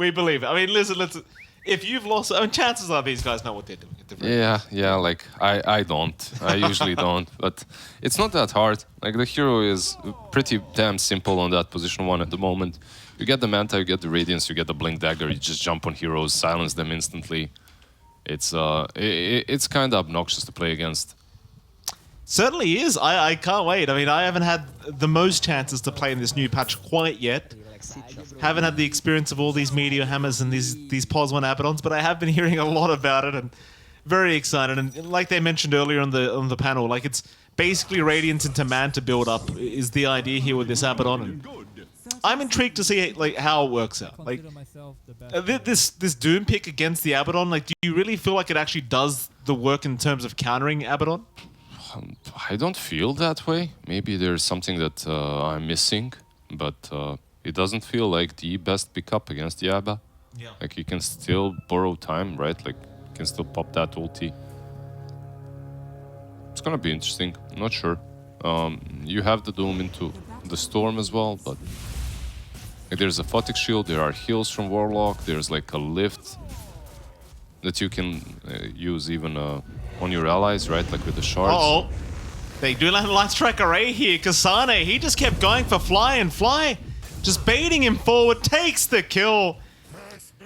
We believe it. I mean, listen, if you've lost, I mean, chances are these guys know what they're doing. At the very Yeah, like, I don't. I usually don't. But it's not that hard. Like, the hero is pretty damn simple on that position 1 at the moment. You get the Manta, you get the Radiance, you get the Blink Dagger, you just jump on heroes, silence them instantly. It's kind of obnoxious to play against. Certainly is. I can't wait. I mean, I haven't had the most chances to play in this new patch quite yet. Haven't had the experience of all these Meteor Hammers and these Pos 1 Abaddons, but I have been hearing a lot about it and very excited. And like they mentioned earlier on the panel, like it's basically Radiance into Manta build up is the idea here with this Abaddon. And I'm intrigued to see like how it works out. Like this Doom pick against the Abaddon, like do you really feel like it actually does the work in terms of countering Abaddon? I don't feel that way. Maybe there's something that I'm missing, but it doesn't feel like the best pickup against the Abba. Yeah. Like you can still borrow time, right? Like you can still pop that ulti. It's gonna be interesting. I'm not sure. You have the Doom into the Storm as well, but like, there's a Photic Shield, there are heals from Warlock, there's like a lift that you can use even on your allies, right? Like with the shards. Uh-oh. They do land a Light Strike Array here. Kasane, he just kept going for Fly, and Fly just baiting him forward, takes the kill.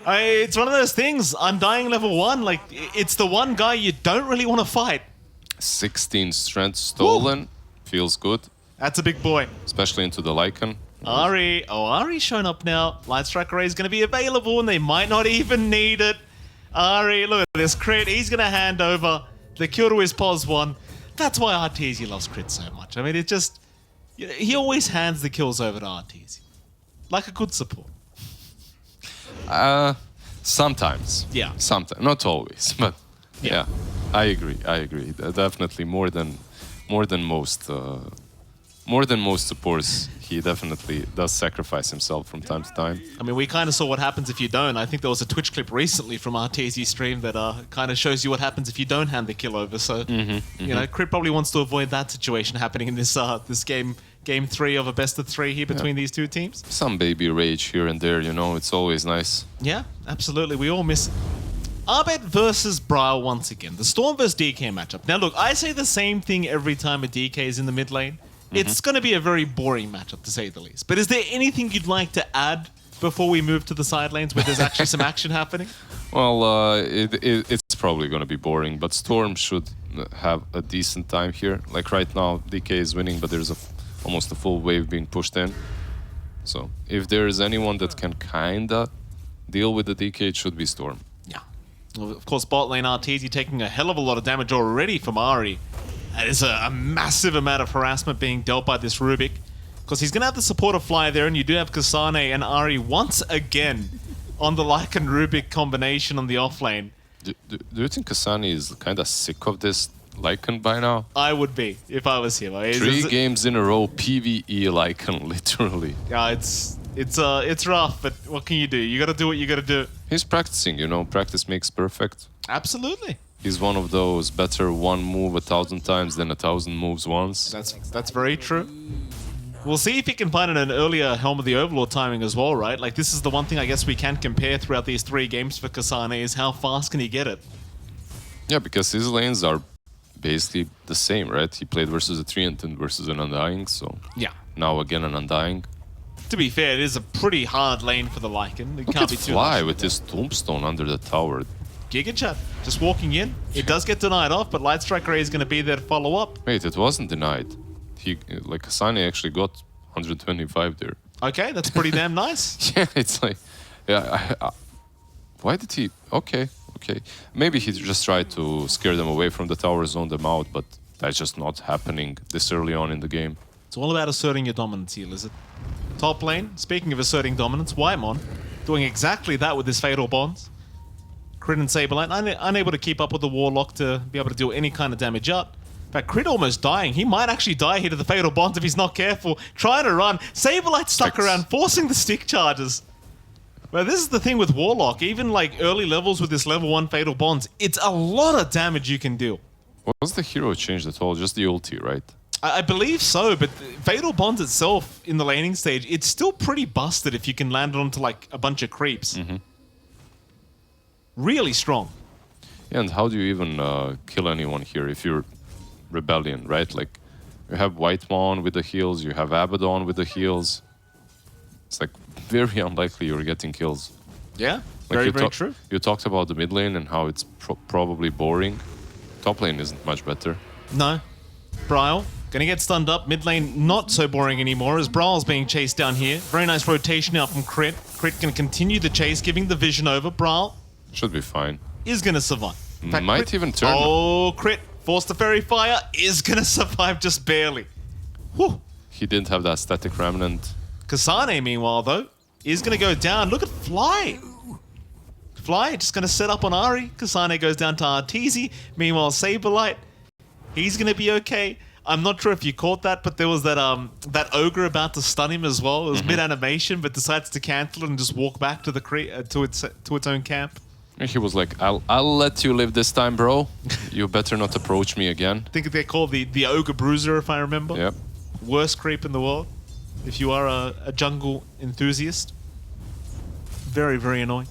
It's one of those things, Undying level 1, like, it's the one guy you don't really want to fight. 16 strength stolen. Woo. Feels good. That's a big boy. Especially into the Lycan. Ari's shown up now. Light Strike Array is going to be available, and they might not even need it. Ari, look at this crit. He's going to hand over the kill to his Pos 1. That's why Arteezy loves crit so much. I mean, it just... He always hands the kills over to Arteezy. Like a good support. Sometimes. Yeah. Sometimes. Not always, but yeah. I agree. Definitely more than most supports. He definitely does sacrifice himself from time to time. I mean, we kind of saw what happens if you don't. I think there was a Twitch clip recently from Arteezy's stream that kind of shows you what happens if you don't hand the kill over. So, you know, Crit probably wants to avoid that situation happening in this game 3 of a best of 3 here between these two teams. Some baby rage here and there, you know, it's always nice. Yeah, absolutely. We all miss it. Arbet versus Braille once again. The Storm versus DK matchup. Now, look, I say the same thing every time a DK is in the mid lane. It's going to be a very boring matchup, to say the least. But is there anything you'd like to add before we move to the side lanes where there's actually some action happening? Well, it's probably going to be boring, but Storm should have a decent time here. Like right now, DK is winning, but there's almost a full wave being pushed in. So if there is anyone that can kinda deal with the DK, it should be Storm. Yeah. Well, of course, bot lane Arteezy taking a hell of a lot of damage already from Ari. There's a massive amount of harassment being dealt by this Rubik. Because he's going to have the support of Fly there, and you do have Kasane and Ari once again on the Lycan Rubik combination on the offlane. Do you think Kasane is kind of sick of this Lycan by now? I would be, if I was him. 3 games in a row, PvE Lycan, literally. Yeah, it's rough, but what can you do? You got to do what you got to do. He's practicing, you know, practice makes perfect. Absolutely. He's one of those better one move 1,000 times than 1,000 moves once. That's very true. We'll see if he can find an earlier Helm of the Overlord timing as well, right? Like, this is the one thing I guess we can compare throughout these 3 games for Kasane is how fast can he get it? Yeah, because his lanes are basically the same, right? He played versus a Treant and versus an Undying, so... Yeah. Now again an Undying. To be fair, it is a pretty hard lane for the Lycan. It can't be too Fly with his Tombstone under the tower. Giga Chat, just walking in. It does get denied off, but Light Strike Ray is going to be there to follow up. Wait, it wasn't denied. Like, Kasane actually got 125 there. Okay, that's pretty damn nice. Yeah, it's like... Yeah, why did he... Okay. Maybe he just tried to scare them away from the tower, zone them out, but that's just not happening this early on in the game. It's all about asserting your dominance here, Lizard. Top lane, speaking of asserting dominance, Wymon doing exactly that with his Fatal Bonds. Crit and Saberlight unable to keep up with the Warlock to be able to deal any kind of damage out. In fact, Crit almost dying. He might actually die here to the Fatal Bonds if he's not careful. Trying to run. Saberlight stuck around, forcing the stick charges. Well, this is the thing with Warlock. Even like early levels with this level 1 Fatal Bonds, it's a lot of damage you can do. Was the hero changed at all? Just the ulti, right? I believe so, but Fatal Bonds itself in the laning stage, it's still pretty busted if you can land it onto like a bunch of creeps. Really strong. Yeah, and how do you even kill anyone here if you're Rebellion, right? Like, you have Whitemon with the heals, you have Abaddon with the heals. It's like very unlikely you're getting kills. Yeah, Like very true. You talked about the mid lane and how it's probably boring. Top lane isn't much better. No. Bryle, gonna get stunned up. Mid lane, not so boring anymore as Bryle's being chased down here. Very nice rotation out from Crit. Crit gonna continue the chase, giving the vision over. Bryle Should be fine. is gonna survive. In fact, Might Crit, even turn. Oh, Crit, force the fairy fire, is gonna survive just barely. Whew. He didn't have that static remnant. Kasane, meanwhile, though, is gonna go down. Look at Fly. Fly just gonna set up on Ari. Kasane goes down to Arteezy. Meanwhile, Saberlight, he's gonna be okay. I'm not sure if you caught that, but there was that that ogre about to stun him as well. It was mid animation, but decides to cancel it and just walk back to the to its own camp. And he was like, I'll let you live this time, bro. You better not approach me again. I think they're called the ogre bruiser, if I remember. Yep. Worst creep in the world. If you are a jungle enthusiast, very, very annoying.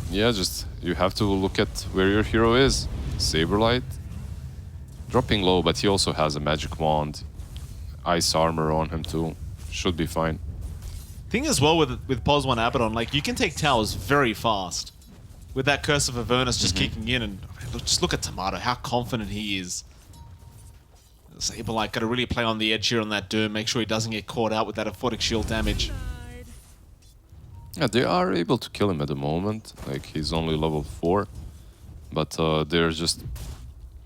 Yeah, just you have to look at where your hero is. Saberlight, dropping low, but he also has a magic wand, ice armor on him too. Should be fine. Thing as well with Pos 1 Abaddon, like you can take towers very fast with that Curse of Avernus just kicking in, and just look at Tomato, how confident he is. Saberlight got to really play on the edge here on that Doom, make sure he doesn't get caught out with that Aphotic Shield damage. Yeah, they are able to kill him at the moment. Like, he's only level 4. But there just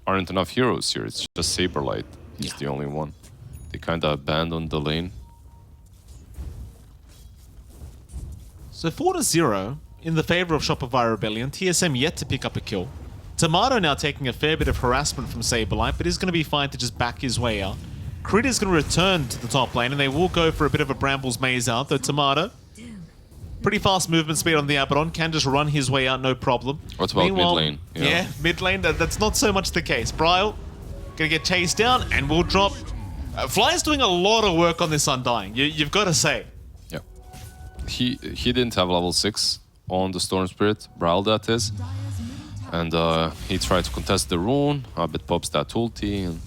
aren't enough heroes here. It's just Saberlight. He's the only one. They kind of abandoned the lane. So 4-0 in the favor of Shopify Rebellion. TSM yet to pick up a kill. Tomato now taking a fair bit of harassment from Saberlight, but is going to be fine to just back his way out. Crit is going to return to the top lane, and they will go for a bit of a Brambles maze out, though Tomato, pretty fast movement speed on the Abaddon, can just run his way out, no problem. What about mid lane? Yeah, mid lane, that's not so much the case. Bryle gonna get chased down and will drop. Fly's doing a lot of work on this Undying, you've got to say. Yeah. He didn't have level 6 on the Storm Spirit, Brawl that is. And he tried to contest the rune, Abed pops that ulti, and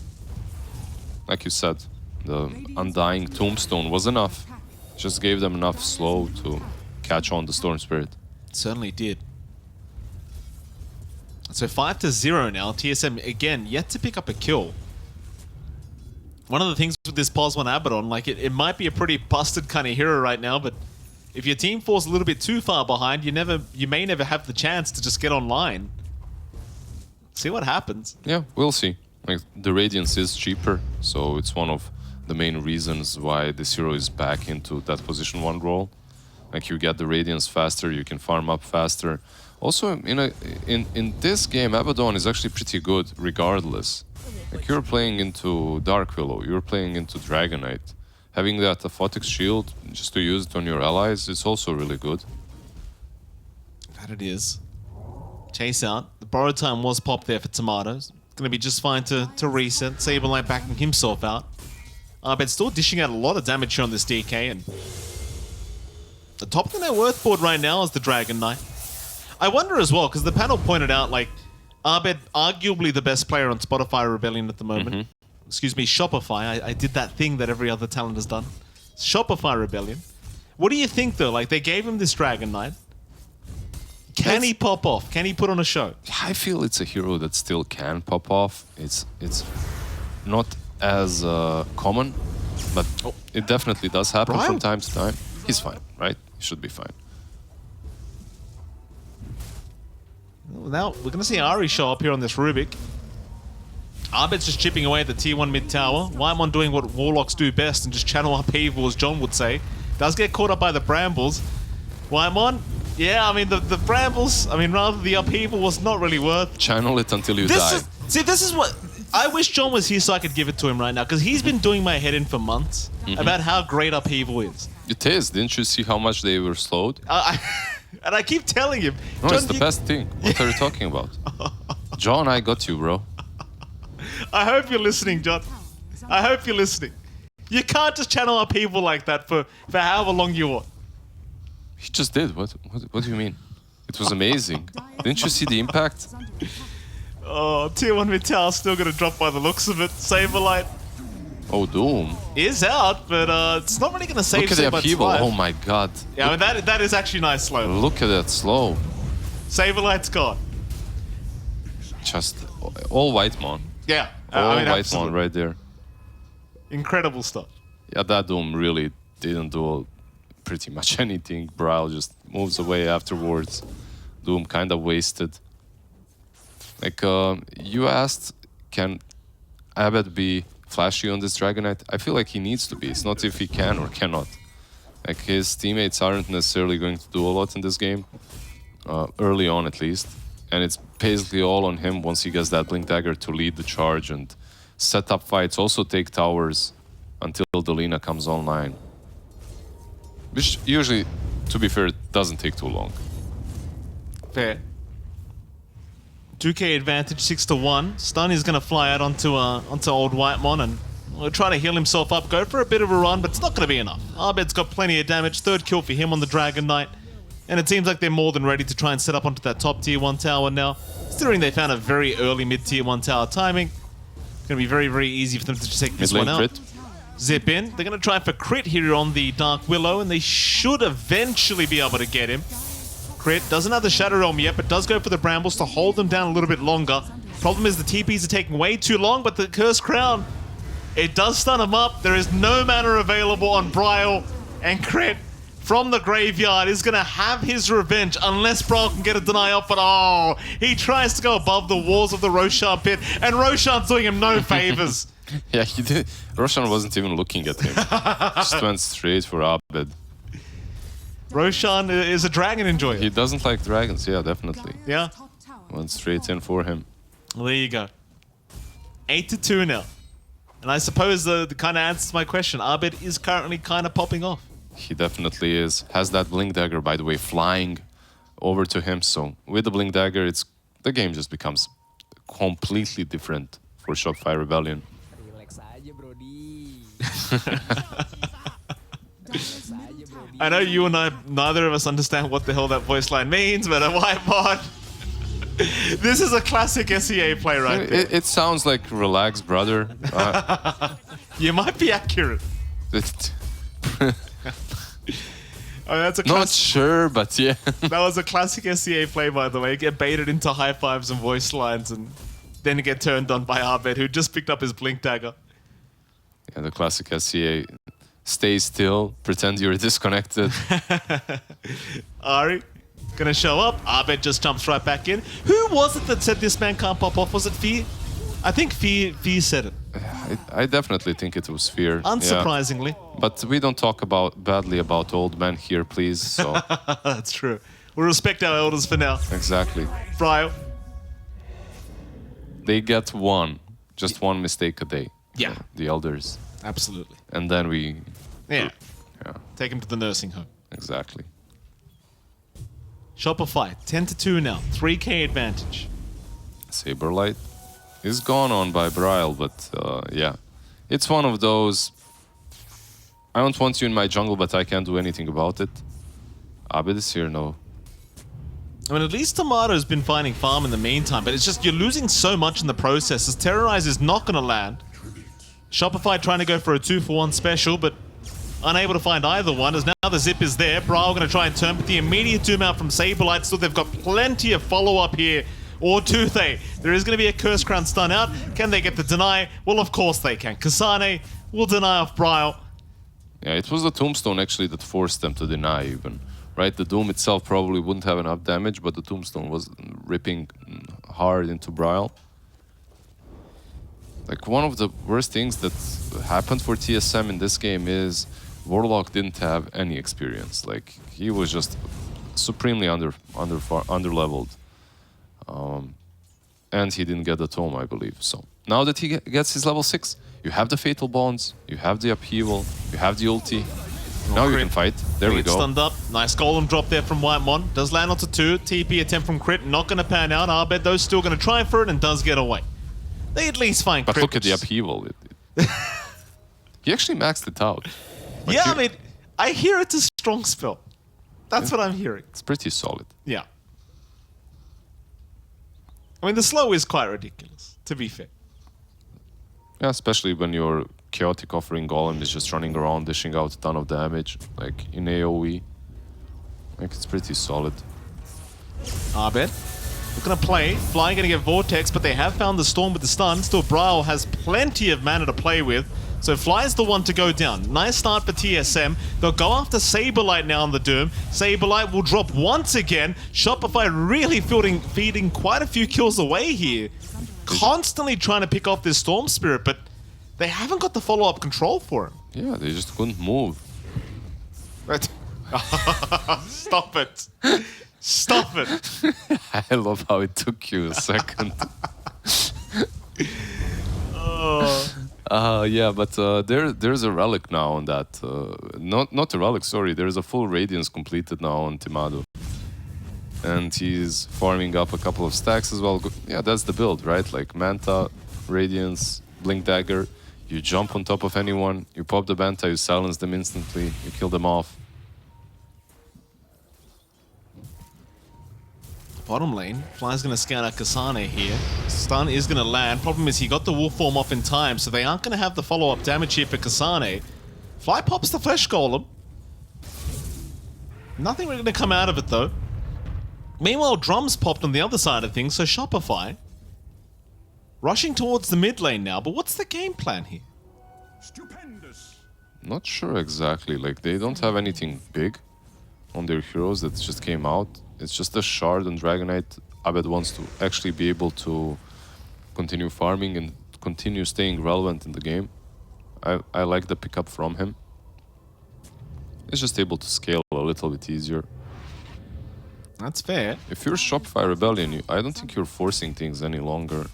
like you said, the Undying Tombstone was enough. Just gave them enough slow to catch on the Storm Spirit. Certainly did. So 5-0 now. TSM again yet to pick up a kill. One of the things with this Pos 1 Abaddon, like it might be a pretty busted kind of hero right now, but if your team falls a little bit too far behind, you may never have the chance to just get online. See what happens. Yeah, we'll see. Like, the Radiance is cheaper, so it's one of the main reasons why this hero is back into that position 1 role. Like, you get the Radiance faster, you can farm up faster. Also, in this game, Abaddon is actually pretty good regardless. Like, you're playing into Dark Willow, you're playing into Dragon Knight. Having that Aphotic Shield, just to use it on your allies, is also really good. That it is. Chase out. The borrow time was popped there for Tomatoes. Gonna be just fine to reset. Saberlight backing himself out. But still dishing out a lot of damage here on this DK, and the top of the net worth board right now is the Dragon Knight. I wonder as well, because the panel pointed out, like, Abed, arguably the best player on Spotify Rebellion at the moment. Excuse me, Shopify. I did that thing that every other talent has done. Shopify Rebellion. What do you think, though? Like, they gave him this Dragon Knight. Can he pop off? Can he put on a show? I feel it's a hero that still can pop off. It's not as common, but it definitely does happen from time to time. He's fine, right? He should be fine. Now, we're going to see Ari show up here on this Rubik. Abed's just chipping away at the tier 1 mid tower. Wymon doing what Warlocks do best and just channel upheaval, as John would say. Does get caught up by the Brambles. Wymon, yeah, I mean, the Brambles, I mean, rather the upheaval was not really worth. Channel it until you die. This is what... I wish John was here so I could give it to him right now, because he's been doing my head in for months about how great upheaval is. It is. Didn't you see how much they were slowed? And I keep telling him. No, John, it's the best thing. What are you talking about? John, I got you, bro. I hope you're listening, John. I hope you're listening. You can't just channel upheaval like that for however long you want. He just did. What do you mean? It was amazing. Didn't you see the impact? Oh, tier 1 mid tower still gonna drop by the looks of it. Saberlight Oh, Doom. is out, but it's not really gonna save Look at the Saberlight's upheaval. life. Oh my god. Yeah, I mean, that is actually nice slow. Look at that slow. Saberlight's gone. Just all white mon. Yeah, All I mean, white absolutely. mon right there. Incredible stuff. Yeah, that Doom really didn't do pretty much anything. Braille just moves away afterwards. Doom kind of wasted. Like, you asked, can Abed be flashy on this Dragon Knight? I feel like he needs to be. It's not if he can or cannot. Like, his teammates aren't necessarily going to do a lot in this game. Early on, at least. And it's basically all on him once he gets that Blink Dagger to lead the charge and set up fights. Also take towers until Delina comes online. Which usually, to be fair, doesn't take too long. Fair. 2k advantage, 6-1. Stun is going to fly out onto old Whitemon and we'll try to heal himself up. Go for a bit of a run, but it's not going to be enough. Abed's got plenty of damage. 3rd kill for him on the Dragon Knight. And it seems like they're more than ready to try and set up onto that top tier 1 tower now. Considering they found a very early mid tier 1 tower timing. Going to be very, very easy for them to just take this Mid one lane out. crit. Zip in. They're going to try for crit here on the Dark Willow, and they should eventually be able to get him. Crit doesn't have the Shadow Realm yet, but does go for the Brambles to hold them down a little bit longer. Problem is the TPs are taking way too long, but the Cursed Crown, it does stun him up. There is no mana available on Bryle, and Crit from the graveyard is going to have his revenge unless Bryle can get a deny off, but oh, he tries to go above the walls of the Roshan pit, and Roshan's doing him no favors. Yeah, he did. Roshan wasn't even looking at him. Just went straight for Abed. Roshan is a dragon enjoyer. He doesn't like dragons, yeah, definitely. Yeah. Went straight in for him. Well, there you go. 8-2 now. And I suppose the kind of answer to my question, Abed is currently kind of popping off. He definitely is. Has that Blink Dagger, by the way, flying over to him. So with the Blink Dagger, the game just becomes completely different for Shopify Rebellion. Relax aja, Brody. I know you and I, neither of us understand what the hell that voice line means, but a white mod. This is a classic SEA play right there. It sounds like relax, brother. You might be accurate. Oh, that's a Not classic. sure, but yeah. That was a classic SEA play, by the way. Get baited into high fives and voice lines, and then get turned on by Abed, who just picked up his Blink Dagger. Yeah, the classic SCA. Stay still, pretend you're disconnected. Ari, gonna show up. Abed just jumps right back in. Who was it that said this man can't pop off? Was it Fee? I think Fee said it. I definitely think it was Fear. Unsurprisingly. Yeah. But we don't talk badly about old men here, please. So That's true. We'll respect our elders for now. exactly. Bryle. They get just one mistake a day. Yeah. The elders. Absolutely. And then we... Yeah. Yeah, Take him to the nursing home. exactly. Shopify, 10-2 now. 3k advantage. Saberlight is gone on by Bryle, but yeah. It's one of those... I don't want you in my jungle, but I can't do anything about it. Abed is here, no. I mean, at least Tomato's been finding farm in the meantime, but it's just you're losing so much in the process as Terrorize is not going to land. Shopify trying to go for a 2-for-1 special, but unable to find either one, as now the zip is there. Bryle going to try and turn, but the immediate doom out from Saberlight, so they've got plenty of follow-up here. Or do they? There is going to be a Curse Crown stun out. Can they get the deny? Well, of course they can. Kasane will deny off Bryle. Yeah, it was the Tombstone actually that forced them to deny even. Right? The Doom itself probably wouldn't have enough damage, but the Tombstone was ripping hard into Bryle. Like, one of the worst things that happened for TSM in this game is Warlock didn't have any experience. Like, he was just supremely under-leveled. And he didn't get the Tome, I believe. So, now that he gets his level 6, you have the Fatal Bonds, you have the Upheaval, you have the ulti. Now you can fight. There we go. Stunned up. Nice golem drop there from Whitemon. Does land onto 2. TP attempt from Crit. Not going to pan out. Abed, though, still going to try for it and does get away. They at least find But Crit. look at the Upheaval. He actually maxed it out. Like Yeah, I mean, I hear it's a strong spell. That's what I'm hearing. it's pretty solid. Yeah. I mean, the slow is quite ridiculous, to be fair. Yeah, especially when your chaotic offering golem is just running around dishing out a ton of damage, like in AoE. Like, it's pretty solid. Abed, we're gonna play. Fly gonna get Vortex, but they have found the Storm with the stun. Still, Bryle has plenty of mana to play with. So Fly's the one to go down. Nice start for TSM. They'll go after Saberlight now on the Doom. Saberlight will drop once again. Shopify really feeding quite a few kills away here. Constantly trying to pick off this Storm Spirit, but they haven't got the follow-up control for him. Yeah, they just couldn't move. Right. Stop it. Stop it. I love how it took you a second. Yeah, but there's a relic now on that. Not a relic, sorry. There's a full Radiance completed now on Timado. And he's farming up a couple of stacks as well. Yeah, that's the build, right? Like Manta, Radiance, Blink Dagger. You jump on top of anyone, you pop the Manta, you silence them instantly, you kill them off. Bottom lane, Fly's going to scout out Kasane here. Stun is going to land. Problem is he got the wolf form off in time, so they aren't going to have the follow-up damage here for Kasane. Fly pops the Flesh Golem. Nothing really going to come out of it, though. Meanwhile, Drums popped on the other side of things, so Shopify rushing towards the mid lane now, but what's the game plan here? Stupendous. Not sure exactly, like they don't have anything big on their heroes that just came out. It's just a Shard and Dragonite. Abed wants to actually be able to continue farming and continue staying relevant in the game. I like the pickup from him. He's just able to scale a little bit easier. That's fair. If you're Shopify Rebellion, I don't think you're forcing things any longer.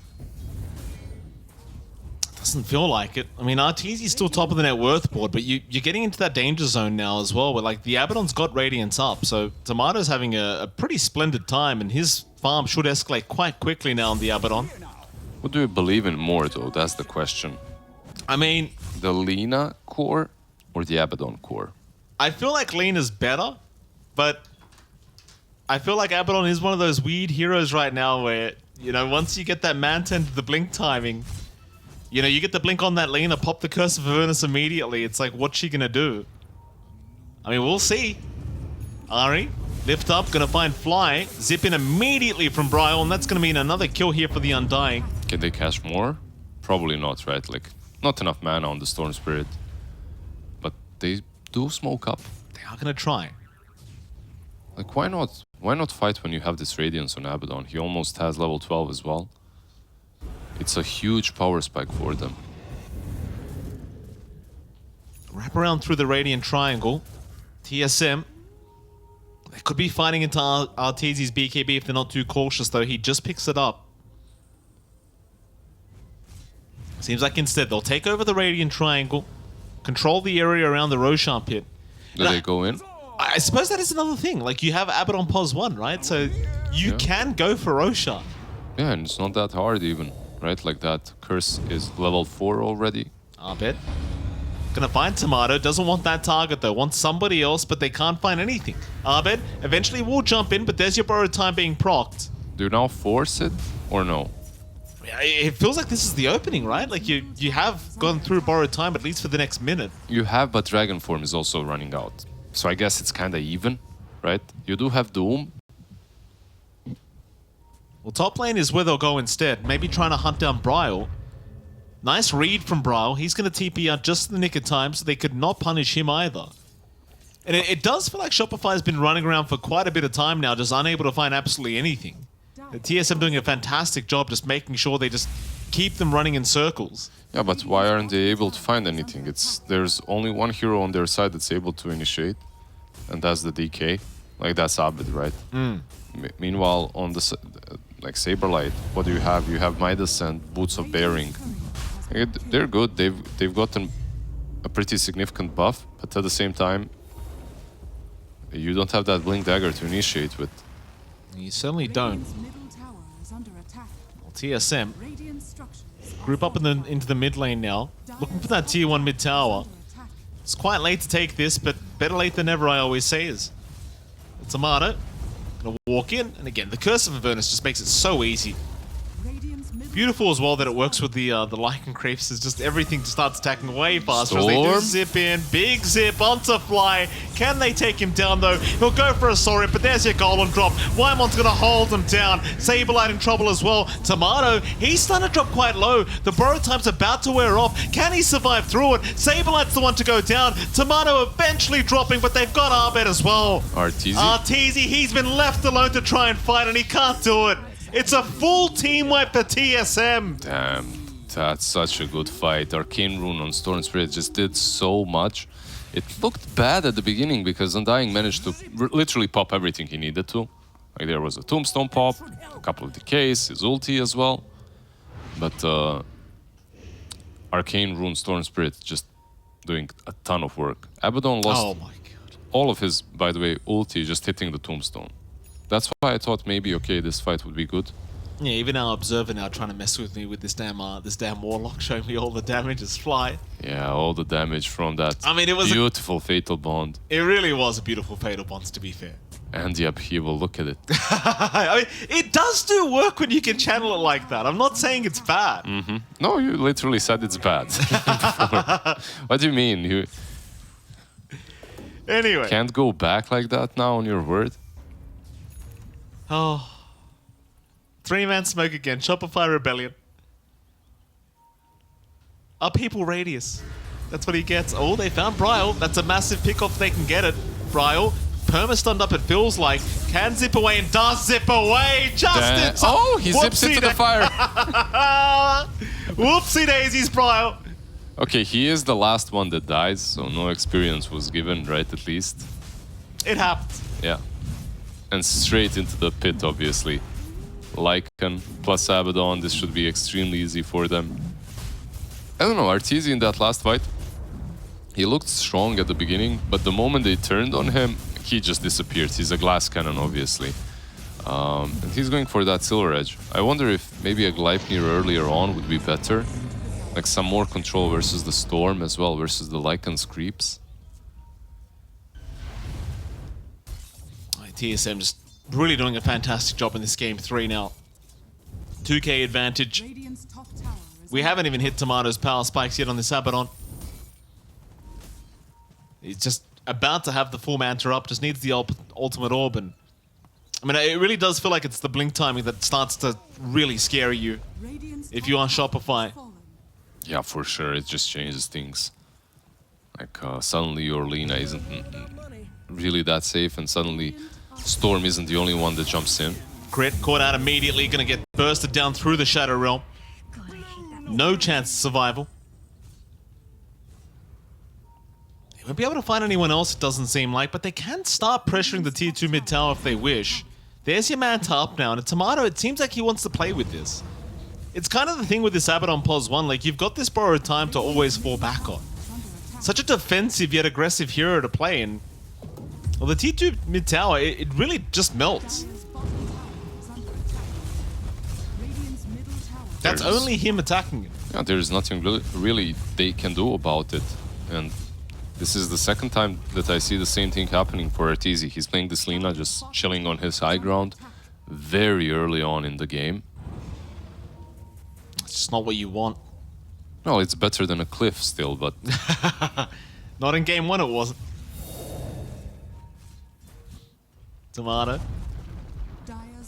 Doesn't feel like it. I mean, Arteezy's still top of the net worth board, but you're getting into that danger zone now as well, where like the Abaddon's got Radiance up, so Tomato's having a pretty splendid time, and his farm should escalate quite quickly now on the Abaddon. What do you believe in more, though? That's the question. I mean, The Lina core or the Abaddon core? I feel like Lena's better, but I feel like Abaddon is one of those weird heroes right now where, you know, once you get that Manta into the blink timing, you know, you get the blink on that Lena, pop the Curse of Avernus immediately. It's like, what's she gonna do? I mean, we'll see. Ari, lift up, gonna find Fly, zip in immediately from Bryle, and that's gonna mean another kill here for the Undying. Can they catch more? Probably not, right? Like, not enough mana on the Storm Spirit. But they do smoke up. They are gonna try. Like, why not? Why not fight when you have this Radiance on Abaddon? He almost has level 12 as well. It's a huge power spike for them. Wrap around through the Radiant Triangle. TSM. They could be fighting into Arteezy's BKB if they're not too cautious, though. He just picks it up. Seems like instead they'll take over the Radiant Triangle, control the area around the Roshan pit. Do they go in? I suppose that is another thing. Like, you have Abaddon Pos 1, right? So you can go for Roshan. Yeah, and it's not that hard even, right? Like, that curse is level 4 already. Abed. Gonna find Tomato. Doesn't want that target, though. Wants somebody else, but they can't find anything. Abed eventually will jump in, but there's your borrowed time being procced. Do you now force it or no? It feels like this is the opening, right? Like, you have gone through borrowed time, at least for the next minute. You have, but Dragon Form is also running out. So I guess it's kind of even, right? You do have Doom. Well, top lane is where they'll go instead. Maybe trying to hunt down Bryle. Nice read from Bryle. He's going to TP out just in the nick of time, so they could not punish him either. And it does feel like Shopify's been running around for quite a bit of time now, just unable to find absolutely anything. The TSM doing a fantastic job just making sure they just keep them running in circles. Yeah, but why aren't they able to find anything? There's only one hero on their side that's able to initiate, and that's the DK. Like, that's Abed, right? Meanwhile, on the like Saberlight, what do you have? You have Midas and Boots of Bearing. They're good. They've gotten a pretty significant buff, but at the same time, you don't have that Blink Dagger to initiate with. You certainly don't. Well, TSM group up into the mid lane now. Looking for that tier 1 mid tower. It's quite late to take this, but better late than never, I always say is. Tomato gonna walk in, and again, the Curse of Avernus just makes it so easy. Beautiful as well that it works with the Lycan creeps. Is just everything just starts attacking way faster as they do Storm. zip in. Big zip onto Fly. Can they take him down though? He'll go for a Saurian, but there's your golden drop. Wymon's gonna hold him down. Saberlight in trouble as well. Tomato, he's starting to drop quite low. The borrow time's about to wear off. Can he survive through it? Saberlight's the one to go down. Tomato eventually dropping, but they've got Arbet as well. Arteezy, he's been left alone to try and fight, and he can't do it. It's a full team wipe for TSM. Damn, that's such a good fight. Arcane Rune on Storm Spirit just did so much. It looked bad at the beginning because Undying managed to literally pop everything he needed to. Like there was a Tombstone pop, a couple of decays, his ulti as well. But Arcane Rune Storm Spirit just doing a ton of work. Abaddon lost all of his, by the way, ulti just hitting the Tombstone. That's why I thought maybe, okay, this fight would be good. Yeah, even our observer now trying to mess with me with this damn warlock, showing me all the damage as Fly. Yeah, all the damage from that it was beautiful Fatal Bond. It really was a beautiful Fatal Bond, to be fair. And the upheaval, look at it. It does do work when you can channel it like that. I'm not saying it's bad. No, you literally said it's bad. What do you mean? You Anyway. can't go back like that now on your word? Oh. 3-man smoke again. Shopify Rebellion. Upheaval radius. That's what he gets. Oh, they found Bryle. That's a massive pick-off if they can get it. Bryle, perma-stunned up it feels like. Can zip away and does zip away. Just in time. Oh, he zips into the fire. Whoopsie daisies, Bryle. Okay, he is the last one that dies, so no experience was given, right, at least? It happened. Yeah. And straight into the pit, obviously. Lycan plus Abaddon, this should be extremely easy for them. I don't know, Arteezy in that last fight, he looked strong at the beginning, but the moment they turned on him, he just disappeared. He's a glass cannon, obviously. And he's going for that Silver Edge. I wonder if maybe a Gleipnir earlier on would be better. Like some more control versus the Storm as well, versus the Lycan's creeps. TSM just really doing a fantastic job in this game 3 now. 2k advantage. We haven't even hit Tomato's power spikes yet on this Abaddon. He's just about to have the full manta up, just needs the ultimate orb. And I mean, it really does feel like it's the blink timing that starts to really scare you if you are Shopify. Yeah, for sure, it just changes things. Like suddenly your Lina isn't really that safe, and suddenly Storm isn't the only one that jumps in. Crit caught out immediately, gonna get bursted down through the Shadow Realm. No chance of survival. They won't be able to find anyone else, it doesn't seem like, but they can start pressuring the tier 2 mid tower if they wish. There's your Manta up now, and a Tomato, it seems like he wants to play with this. It's kind of the thing with this Abaddon Pos 1, like you've got this borrowed time to always fall back on. Such a defensive yet aggressive hero to play, and well, the tier 2 mid tower, it really just melts. That's only him attacking it. Yeah, there's nothing really they can do about it. And this is the second time that I see the same thing happening for Arteezy. He's playing this Lina, just chilling on his high ground very early on in the game. It's just not what you want. Well, it's better than a cliff still, but... Not in game 1 it wasn't. Tomato.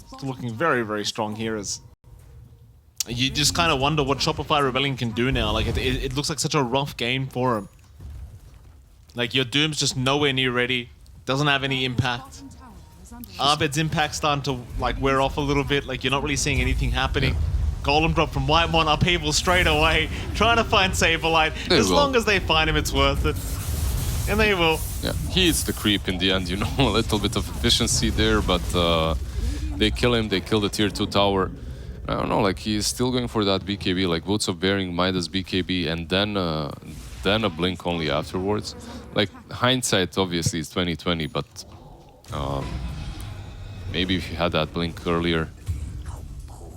Still looking very, very strong here as... You just kind of wonder what Shopify Rebellion can do now. Like, it looks like such a rough game for him. Like, your Doom's just nowhere near ready. Doesn't have any impact. Arbet's impact starting to, like, wear off a little bit. Like, you're not really seeing anything happening. Golem drop from Whitemon, upheaval straight away. Trying to find Saberlight. As long as they find him, it's worth it. And they will. Yeah, he is the creep in the end, you know. A little bit of efficiency there, but they kill him. They kill the tier 2 tower. I don't know, like he's still going for that BKB, like Boots of Bearing, Midas BKB, and then a blink only afterwards. Like hindsight, obviously, is 2020, but maybe if you had that blink earlier,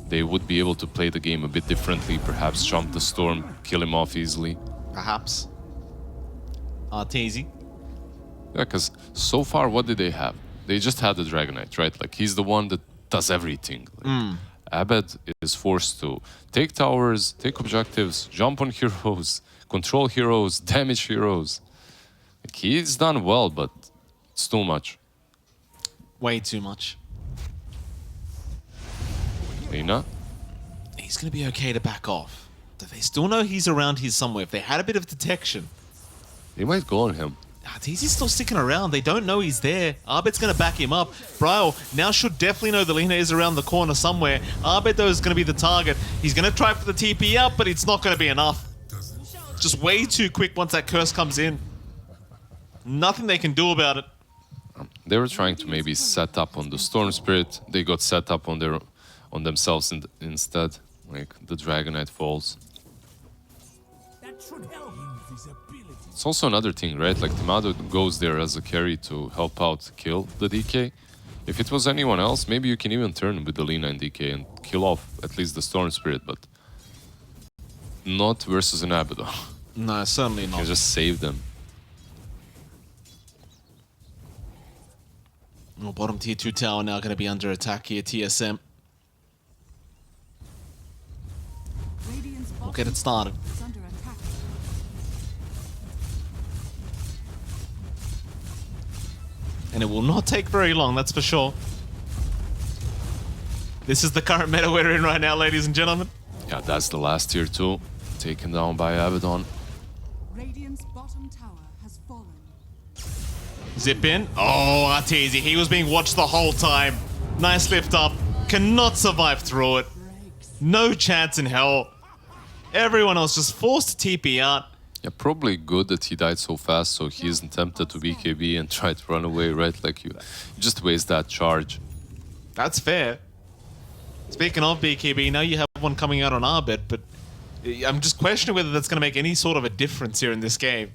they would be able to play the game a bit differently. Perhaps jump the Storm, kill him off easily. perhaps. Arteezy. Yeah, because so far, what did they have? They just had the Dragonite, right? Like, he's the one that does everything. Like, Abed is forced to take towers, take objectives, jump on heroes, control heroes, damage heroes. Like, he's done well, but it's too much. Way too much. Lina? He's going to be okay to back off. Do they still know he's around here somewhere? If they had a bit of detection. They might go on him. Arteezy's still sticking around. They don't know he's there. Arbet's going to back him up. Bryle now should definitely know the Lina is around the corner somewhere. Arbet, though, is going to be the target. He's going to try for the TP up, but it's not going to be enough. Just way too quick once that curse comes in. Nothing they can do about it. They were trying to maybe set up on the Storm Spirit. They got set up on themselves instead. Like, the Dragonite falls. That should help. Invisibility. It's also another thing, right? Like, Timado goes there as a carry to help out kill the DK. If it was anyone else, maybe you can even turn with the Lina and DK and kill off at least the Storm Spirit, but not versus an Abaddon. No, certainly You not. can just save them. Well, bottom tier 2 tower now going to be under attack here, TSM. We'll get it started. And it will not take very long, that's for sure. This is the current meta we're in right now, ladies and gentlemen. Yeah, that's the last tier 2. Taken down by Abaddon. Radiant's bottom tower has fallen. Zip in. Oh, Arteezy, he was being watched the whole time. Nice lift up. Cannot survive through it. No chance in hell. Everyone else just forced to TP out. Yeah, probably good that he died so fast, so he isn't tempted to BKB and try to run away, right? Like, you just waste that charge. That's fair. Speaking of BKB, now you have one coming out on Arbet, but I'm just questioning whether that's going to make any sort of a difference here in this game.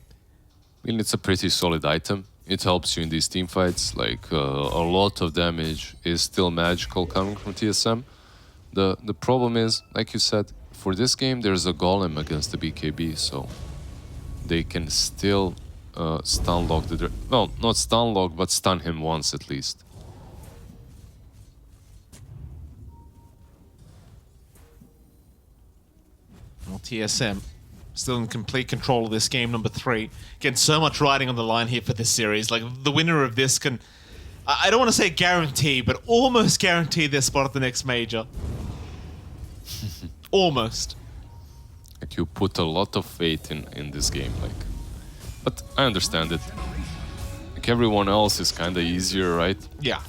I mean, it's a pretty solid item. It helps you in these team fights. Like, a lot of damage is still magical coming from TSM. The problem is, like you said, for this game, there's a golem against the BKB, so they can still stun lock the... Well, not stun lock, but stun him once at least. Well, TSM still in complete control of this game, number 3. Again, so much riding on the line here for this series. Like, the winner of this can... I don't want to say guarantee, but almost guarantee their spot at the next major. Almost. Like, you put a lot of faith in this game, like... But I understand it. Like, everyone else is kind of easier, right? Yeah.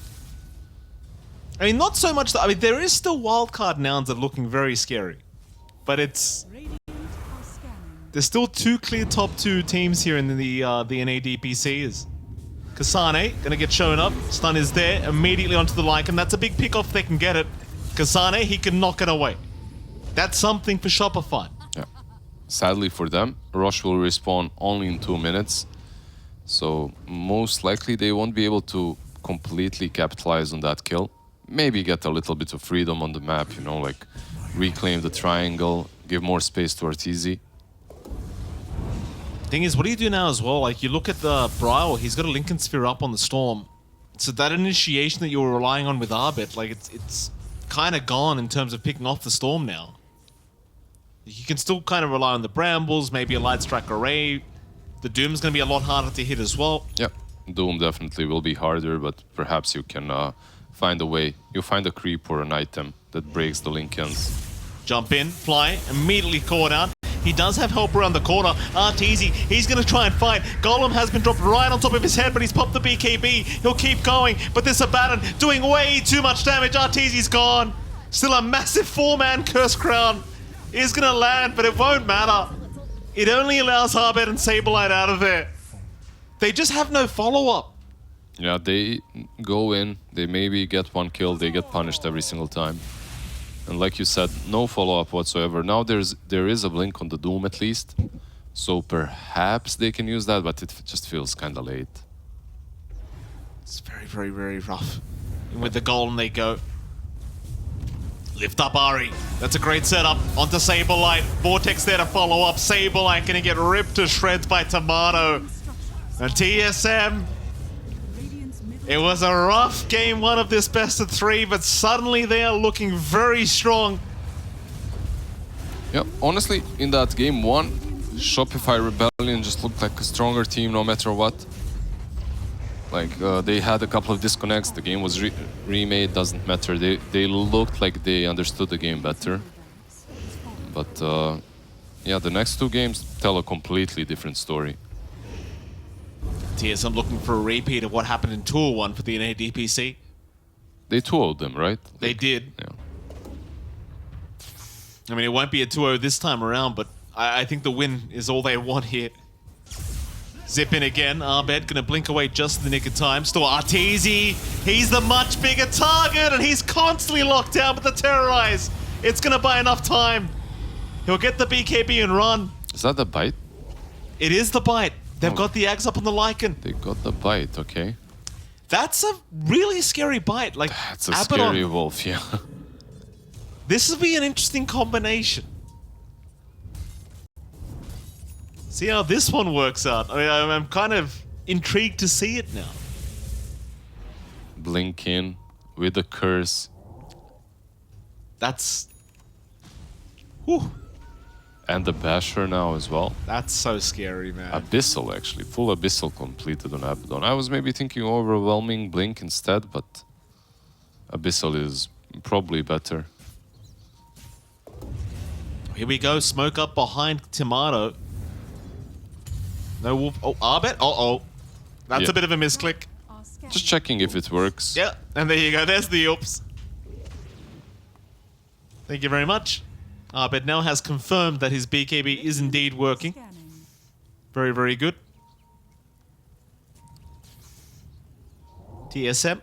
I mean, not so much that... I mean, there is still wildcard nouns that are looking very scary. But it's... Radiant are scanning. There's still 2 clear top 2 teams here in the NA DPCs. Kasane gonna get shown up. Stun is there. Immediately onto the Lycan. That's a big pick off if they can get it. Kasane, he can knock it away. That's something for Shopify. Yeah. Sadly for them, Roche will respawn only in 2 minutes. So most likely they won't be able to completely capitalize on that kill. Maybe get a little bit of freedom on the map, you know, like reclaim the triangle, give more space to Arteezy. Thing is, what do you do now as well? Like, you look at the Bryle, he's got a Lincoln Sphere up on the Storm. So that initiation that you were relying on with Arbit, like, it's kind of gone in terms of picking off the Storm now. You can still kind of rely on the Brambles, maybe a Light Strike Array. The Doom's going to be a lot harder to hit as well. Yeah, Doom definitely will be harder, but perhaps you can find a way. You find a creep or an item that breaks the Lincolns. Jump in, fly, immediately caught out. He does have help around the corner. Arteezy, he's going to try and fight. Golem has been dropped right on top of his head, but he's popped the BKB. He'll keep going, but this Abaddon doing way too much damage. Arteezy's gone. Still a massive 4-man Curse Crown is going to land, but it won't matter. It only allows Harbet and Saberlight out of there. They just have no follow-up. Yeah, they go in, they maybe get 1 kill, they get punished every single time. And like you said, no follow-up whatsoever. Now there is a blink on the Doom at least, so perhaps they can use that, but it just feels kind of late. It's very, very, very rough. And with the Golem they go. Lift up Ari. That's a great setup. Onto Saberlight. Vortex there to follow up. Saberlight gonna get ripped to shreds by Tomato. And TSM. Radiant's middle It was a rough game one of this best of 3, but suddenly they are looking very strong. Yeah, honestly, in that game 1, Shopify Rebellion just looked like a stronger team no matter what. Like, they had a couple of disconnects, the game was remade, doesn't matter. They looked like they understood the game better. But, yeah, the next 2 games tell a completely different story. TSM looking for a repeat of what happened in Tour 1 for the NA DPC. They 2-0'd them, right? They did. Yeah. I mean, it won't be a 2-0 this time around, but I think the win is all they want here. Zip in again. Arbed gonna blink away just in the nick of time. Still Arteezy. He's the much bigger target, and he's constantly locked down with the Terrorize. It's gonna buy enough time. He'll get the BKB and run. Is that the bite? It is the bite. They've Oh. got the Ags up on the Lycan. They got the bite, okay. That's a really scary bite. Like, That's a Abaddon, scary wolf, yeah. this will be an interesting combination. See how this one works out. I mean, I'm kind of intrigued to see it now. Blink in with a curse. That's... Whew. And the Basher now as well. That's so scary, man. Abyssal, actually. Full Abyssal completed on Abaddon. I was maybe thinking overwhelming Blink instead, but Abyssal is probably better. Here we go. Smoke up behind Tomato. No wolf. Oh, Arbet. Uh-oh. That's Yeah. a bit of a misclick. are scattered. Just checking if it works. Yeah, and there you go. There's the oops. Thank you very much. Arbet now has confirmed that his BKB is indeed working. Scanning. Very, very good. TSM.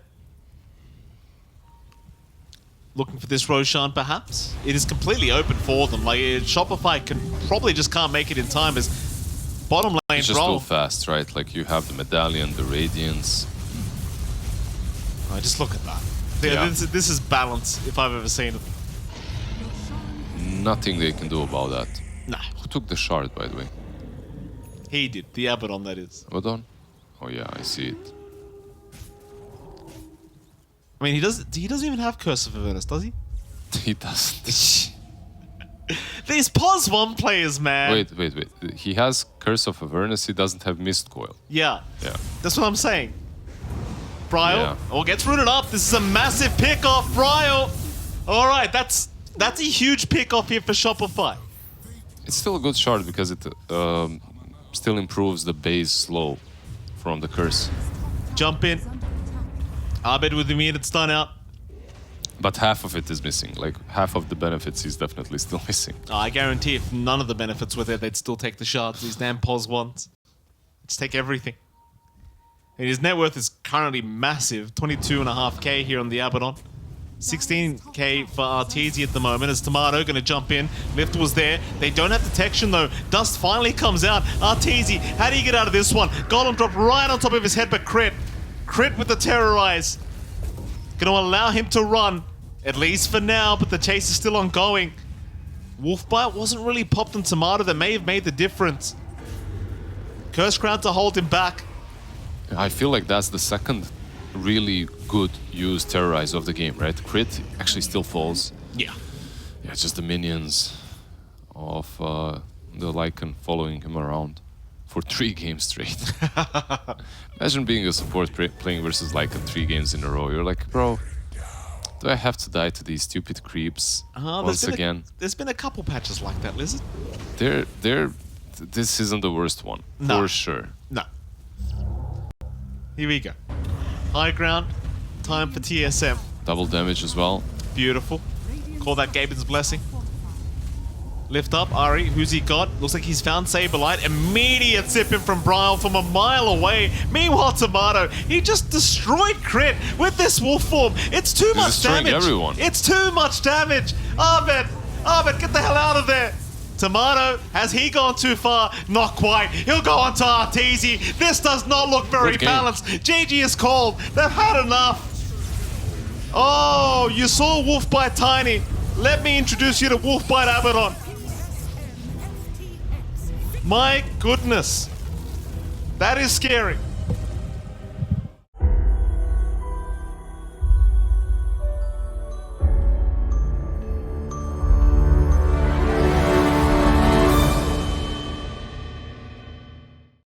Looking for this Roshan, perhaps. It is completely open for them. Like, Shopify can probably just can't make it in time as bottom lane It's just roll. too fast, right? Like you have the Medallion, the Radiance. Oh, just look at that. Yeah. This is balance, if I've ever seen it. Nothing they can do about that. Nah, Who took the shard, by the way? he did. The Abaddon, that is. Abaddon? Oh yeah, I see it. I mean, he doesn't even have Curse of Avernus, does he? He doesn't. These POS 1 players, man. Wait. He has Curse of Avernus, he doesn't have Mist Coil. Yeah, Yeah. that's what I'm saying. Bryle, Yeah. oh, gets rooted up. This is a massive pick off, Bryle. All right, that's a huge pick off here for Shopify. It's still a good shard because it still improves the base slow from the curse. Jump in. Abed with the immediate stun out. But half of it is missing. Like half of the benefits is definitely still missing. Oh, I guarantee if none of the benefits were there, they'd still take the shards. These damn POS 1s. Just take everything. And his net worth is currently massive. 22.5k here on the Abaddon. 16k for Arteezy at the moment as Tomato going to jump in. Lift was there. They don't have detection though. Dust finally comes out. Arteezy, how do you get out of this one? Golem drop right on top of his head, but crit. Crit with the Terrorize. Going to allow him to run. At least for now, but the chase is still ongoing. Wolfbite wasn't really popped on Tomato. That may have made the difference. Curse Crown to hold him back. I feel like that's the second really good used terrorize of the game, right? Crit actually still falls. Yeah. Yeah, just the minions of the Lycan following him around for 3 games straight. Imagine being a support playing versus Lycan 3 games in a row. You're like, bro, do I have to die to these stupid creeps once again? There's been a couple patches like that, Lizard. This isn't the worst one, No. for sure. No. Here we go. High ground. Time for TSM. Double damage as well. Beautiful. Call that Gaben's blessing. Lift up, Ari. Who's he got? Looks like he's found Saberlight. Immediate zipping from Bryle from a mile away. Meanwhile, Tomato, he just destroyed Crit with this wolf form. It's too much destroying damage. everyone. It's too much damage. Arbet, get the hell out of there. Tomato, has he gone too far? Not quite. He'll go on to Arteezy. This does not look very Good game. balanced. GG is called. They've had enough. Oh, you saw Wolf by Tiny. Let me introduce you to Wolfbite Abaddon. My goodness. That is scary.